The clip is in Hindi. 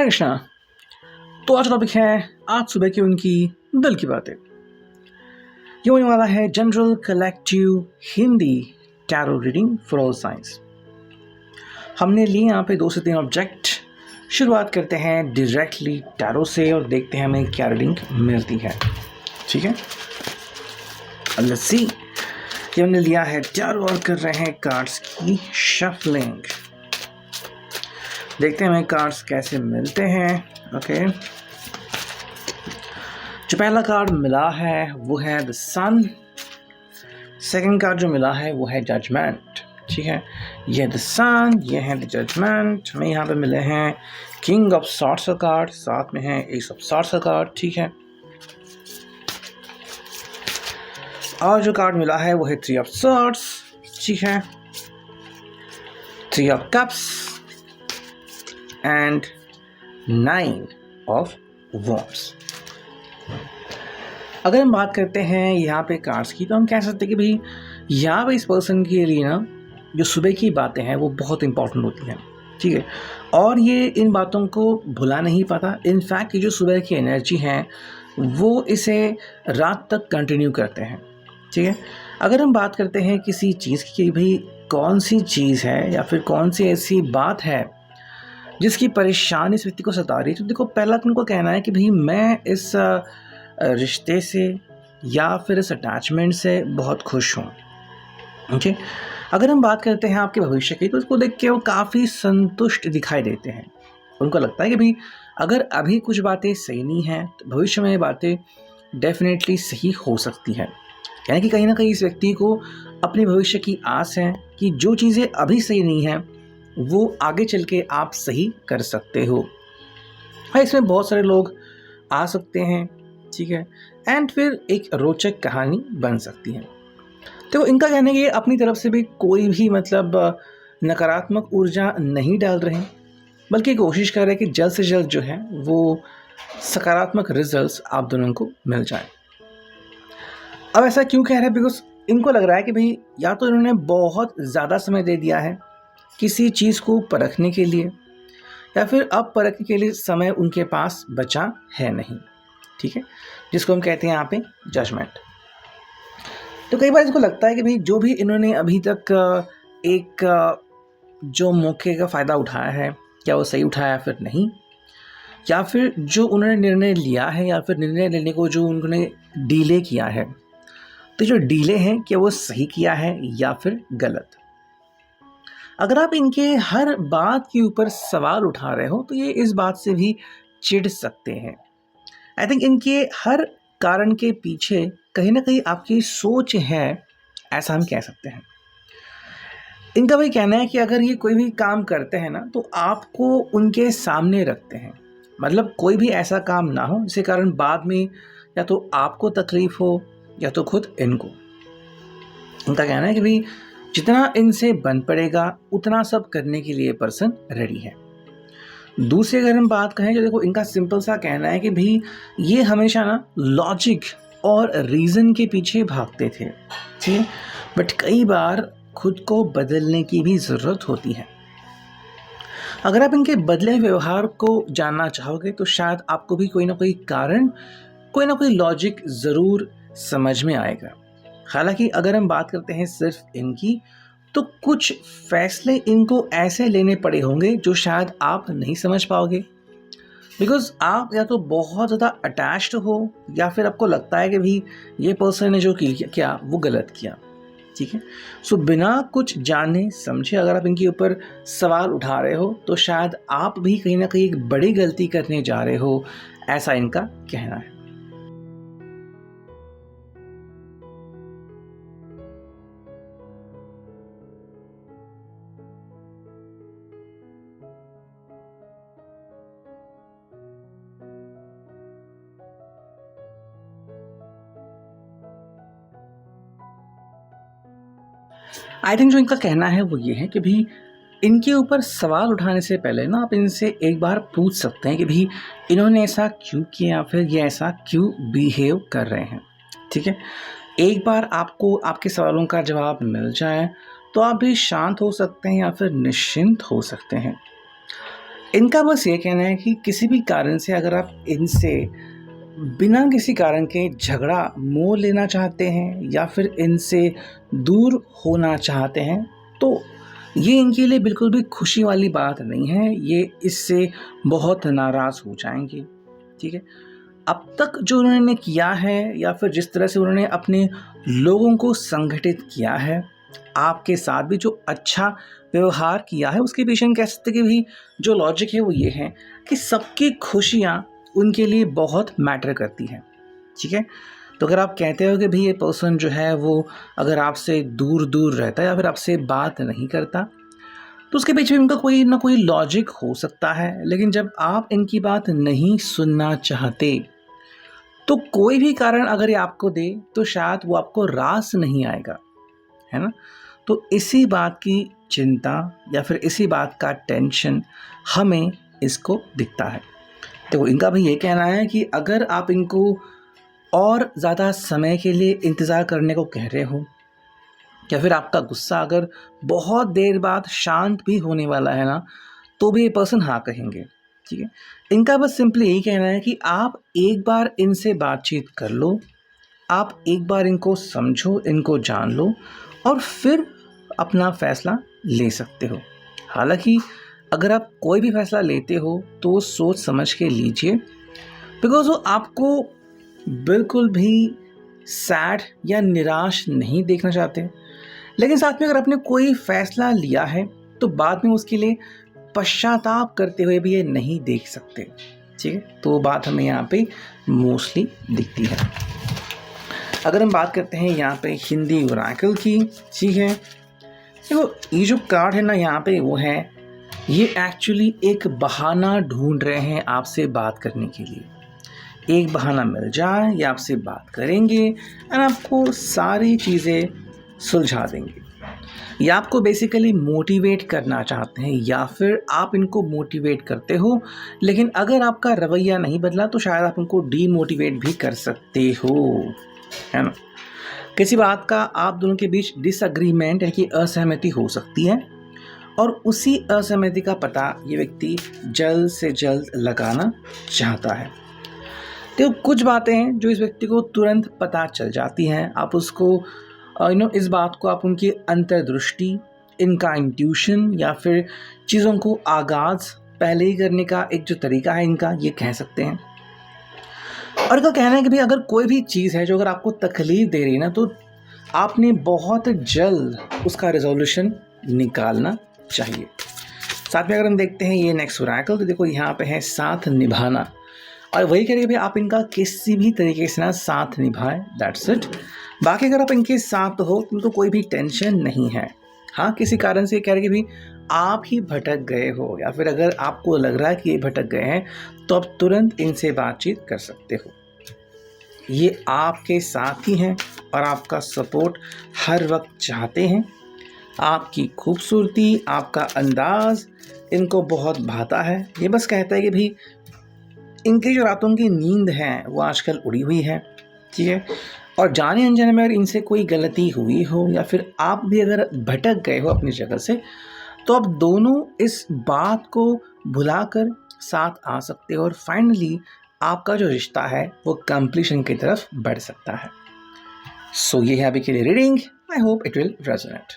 हाय कृष्णा। तो आज टॉपिक है आज सुबह की उनकी दिल की बातें। ये होने वाला है general collective Hindi tarot reading for all science. हमने लिए यहाँ पे 2 से 3 ऑब्जेक्ट। शुरुआत करते हैं डायरेक्टली टैरो से और देखते हैं हमें क्या रीडिंग मिलती है। ठीक है, लेट्स सी। ये हमने लिया है टैरो और कर रहे हैं कार्ड्स की शफलिंग। देखते हैं हमें कार्ड्स कैसे मिलते हैं। ओके, जो पहला कार्ड मिला है वो है द सन। सेकंड कार्ड जो मिला है वो है जजमेंट। ठीक है, ये द सन, ये है द जजमेंट। हमें यहाँ पे मिले हैं किंग ऑफ सॉर्ड्स का कार्ड, साथ में है एस ऑफ सॉर्ड्स का कार्ड। ठीक है, और जो कार्ड मिला है वो है 3 ऑफ सॉर्ड्स। ठीक है, 3 of cups and 9 of wands. अगर हम बात करते हैं यहाँ पे कार्ड्स की, तो हम कह सकते हैं कि भाई यहाँ पे इस पर्सन के लिए ना जो सुबह की बातें हैं वो बहुत इंपॉर्टेंट होती हैं। ठीक है, और ये इन बातों को भुला नहीं पाता। इनफैक्ट ये जो सुबह की एनर्जी है वो इसे रात तक कंटिन्यू करते हैं। ठीक है, अगर हम बात करते हैं किसी चीज़ की, भाई कौन सी चीज़ है या फिर कौन सी ऐसी बात है जिसकी परेशानी इस व्यक्ति को सता रही है, तो देखो पहला तो उनको कहना है कि भाई मैं इस रिश्ते से या फिर इस अटैचमेंट से बहुत खुश हूँ। ओके, अगर हम बात करते हैं आपके भविष्य की, तो उसको देख के वो काफ़ी संतुष्ट दिखाई देते हैं। उनको लगता है कि भाई अगर अभी कुछ बातें सही नहीं हैं तो भविष्य में ये बातें डेफिनेटली सही हो सकती हैं। यानी कि कहीं ना कहीं इस व्यक्ति को अपने भविष्य की आस है कि जो चीज़ें अभी सही नहीं हैं वो आगे चल के आप सही कर सकते हो। हाँ, इसमें बहुत सारे लोग आ सकते हैं। ठीक है, एंड फिर एक रोचक कहानी बन सकती है। तो इनका कहना है कि अपनी तरफ से भी कोई भी मतलब नकारात्मक ऊर्जा नहीं डाल रहे हैं, बल्कि कोशिश कर रहे हैं कि जल्द से जल्द जो है वो सकारात्मक रिजल्ट्स आप दोनों को मिल जाए। अब ऐसा क्यों कह रहे हैं? बिकॉज इनको लग रहा है कि भाई या तो इन्होंने बहुत ज़्यादा समय दे दिया है किसी चीज़ को परखने के लिए, या फिर अब परखने के लिए समय उनके पास बचा है नहीं। ठीक है, जिसको हम कहते हैं यहाँ पे जजमेंट। तो कई बार इसको लगता है कि भाई जो भी इन्होंने अभी तक एक जो मौके का फ़ायदा उठाया है, क्या वो सही उठाया या फिर नहीं, या फिर जो उन्होंने निर्णय लिया है या फिर निर्णय लेने को जो उन्होंने डीले किया है, तो जो डीले हैं क्या वो सही किया है या फिर गलत। अगर आप इनके हर बात के ऊपर सवाल उठा रहे हो तो ये इस बात से भी चिढ़ सकते हैं। आई थिंक इनके हर कारण के पीछे कहीं ना कहीं आपकी सोच है, ऐसा हम कह सकते हैं। इनका वही कहना है कि अगर ये कोई भी काम करते हैं ना तो आपको उनके सामने रखते हैं। मतलब कोई भी ऐसा काम ना हो जिसके कारण बाद में या तो आपको तकलीफ हो या तो खुद इनको। इनका कहना है कि भाई जितना इनसे बन पड़ेगा उतना सब करने के लिए पर्सन रेडी है। दूसरी अगर हम बात करें, जो देखो इनका सिंपल सा कहना है कि भाई ये हमेशा ना लॉजिक और रीज़न के पीछे भागते थे। ठीक है, बट कई बार खुद को बदलने की भी ज़रूरत होती है। अगर आप इनके बदले व्यवहार को जानना चाहोगे तो शायद आपको भी कोई ना कोई कारण, कोई ना कोई लॉजिक ज़रूर समझ में आएगा। हालांकि अगर हम बात करते हैं सिर्फ इनकी, तो कुछ फैसले इनको ऐसे लेने पड़े होंगे जो शायद आप नहीं समझ पाओगे, बिकॉज आप या तो बहुत ज़्यादा अटैच्ड हो या फिर आपको लगता है कि भाई ये पर्सन ने जो किया वो गलत किया। ठीक है, सो बिना कुछ जाने समझे अगर आप इनके ऊपर सवाल उठा रहे हो तो शायद आप भी कहीं ना कहीं एक बड़ी गलती करने जा रहे हो, ऐसा इनका कहना है। आई थिंक जो इनका कहना है वो ये है कि भाई इनके ऊपर सवाल उठाने से पहले ना आप इनसे एक बार पूछ सकते हैं कि भाई इन्होंने ऐसा क्यों किया या फिर ये ऐसा क्यों बिहेव कर रहे हैं। ठीक है, एक बार आपको आपके सवालों का जवाब मिल जाए तो आप भी शांत हो सकते हैं या फिर निश्चिंत हो सकते हैं। इनका बस ये कहना है कि किसी भी कारण से अगर आप इनसे बिना किसी कारण के झगड़ा मोल लेना चाहते हैं या फिर इनसे दूर होना चाहते हैं, तो ये इनके लिए बिल्कुल भी खुशी वाली बात नहीं है। ये इससे बहुत नाराज़ हो जाएंगे। ठीक है, अब तक जो उन्होंने किया है या फिर जिस तरह से उन्होंने अपने लोगों को संगठित किया है, आपके साथ भी जो अच्छा व्यवहार किया है, उसके पीछे हम कह सकते हैं कि भी जो लॉजिक है वो ये है कि सबकी खुशियाँ उनके लिए बहुत मैटर करती हैं। ठीक है, तो अगर आप कहते हो कि भाई ये पर्सन जो है वो अगर आपसे दूर दूर रहता है या फिर आपसे बात नहीं करता, तो उसके पीछे उनका कोई ना कोई लॉजिक हो सकता है। लेकिन जब आप इनकी बात नहीं सुनना चाहते, तो कोई भी कारण अगर ये आपको दे तो शायद वो आपको रास नहीं आएगा, है ना। तो इसी बात की चिंता या फिर इसी बात का टेंशन हमें इसको दिखता है। तो इनका भी ये कहना है कि अगर आप इनको और ज़्यादा समय के लिए इंतज़ार करने को कह रहे हो या फिर आपका गुस्सा अगर बहुत देर बाद शांत भी होने वाला है ना, तो भी ये पर्सन हाँ कहेंगे। ठीक है, इनका बस सिंपली यही कहना है कि आप एक बार इनसे बातचीत कर लो, आप एक बार इनको समझो, इनको जान लो और फिर अपना फ़ैसला ले सकते हो। हालांकि अगर आप कोई भी फ़ैसला लेते हो तो सोच समझ के लीजिए, बिकॉज़ वो आपको बिल्कुल भी सैड या निराश नहीं देखना चाहते। लेकिन साथ में अगर आपने कोई फ़ैसला लिया है तो बाद में उसके लिए पश्चाताप करते हुए भी ये नहीं देख सकते। ठीक है, तो वो बात हमें यहाँ पे मोस्टली दिखती है। अगर हम बात करते हैं यहाँ पे हिंदी ओरेकल की, ठीक है, देखो ये जो कार्ड है ना यहाँ पे वो है, ये एक्चुअली एक बहाना ढूंढ रहे हैं आपसे बात करने के लिए। एक बहाना मिल जाए, ये आपसे बात करेंगे और आपको सारी चीज़ें सुलझा देंगे। ये आपको बेसिकली मोटिवेट करना चाहते हैं या फिर आप इनको मोटिवेट करते हो, लेकिन अगर आपका रवैया नहीं बदला तो शायद आप उनको डीमोटिवेट भी कर सकते हो, है ना। किसी बात का आप दोनों के बीच डिसएग्रीमेंट यानी कि असहमति हो सकती है और उसी असहमति का पता ये व्यक्ति जल्द से जल्द लगाना चाहता है। तो कुछ बातें हैं जो इस व्यक्ति को तुरंत पता चल जाती हैं। आप उसको इस बात को आप उनकी अंतर्दृष्टि, इनका इंट्यूशन या फिर चीज़ों को आगाज़ पहले ही करने का एक जो तरीका है इनका, ये कह सकते हैं। और इनका कहना है कि भाई अगर कोई भी चीज़ है जो अगर आपको तकलीफ़ दे रही है ना, तो आपने बहुत जल्द उसका रेजोल्यूशन निकालना चाहिए। साथ में अगर हम देखते हैं ये नेक्स्ट ओरेकल, तो देखो यहाँ पे है साथ निभाना, और वही कह रही है भाई आप इनका किसी भी तरीके से ना साथ निभाएं, दैट्स इट। बाकी अगर आप इनके साथ हो तो इनको कोई भी टेंशन नहीं है। हाँ, किसी कारण से ये कह रहे कि भाई आप ही भटक गए हो या फिर अगर आपको लग रहा है कि ये भटक गए हैं तो आप तुरंत इनसे बातचीत कर सकते हो। ये आपके साथ ही हैं और आपका सपोर्ट हर वक्त चाहते हैं। आपकी खूबसूरती, आपका अंदाज़ इनको बहुत भाता है। ये बस कहता है कि भाई इनकी जो रातों की नींद है वो आजकल उड़ी हुई है। ठीक है, और जाने अनजाने में अगर इनसे कोई गलती हुई हो या फिर आप भी अगर भटक गए हो अपनी जगह से, तो आप दोनों इस बात को भुलाकर साथ आ सकते हो और फाइनली आपका जो रिश्ता है वो कंप्लीशन की तरफ बढ़ सकता है। सो ये है अभी के लिए reading. I hope it will resonate.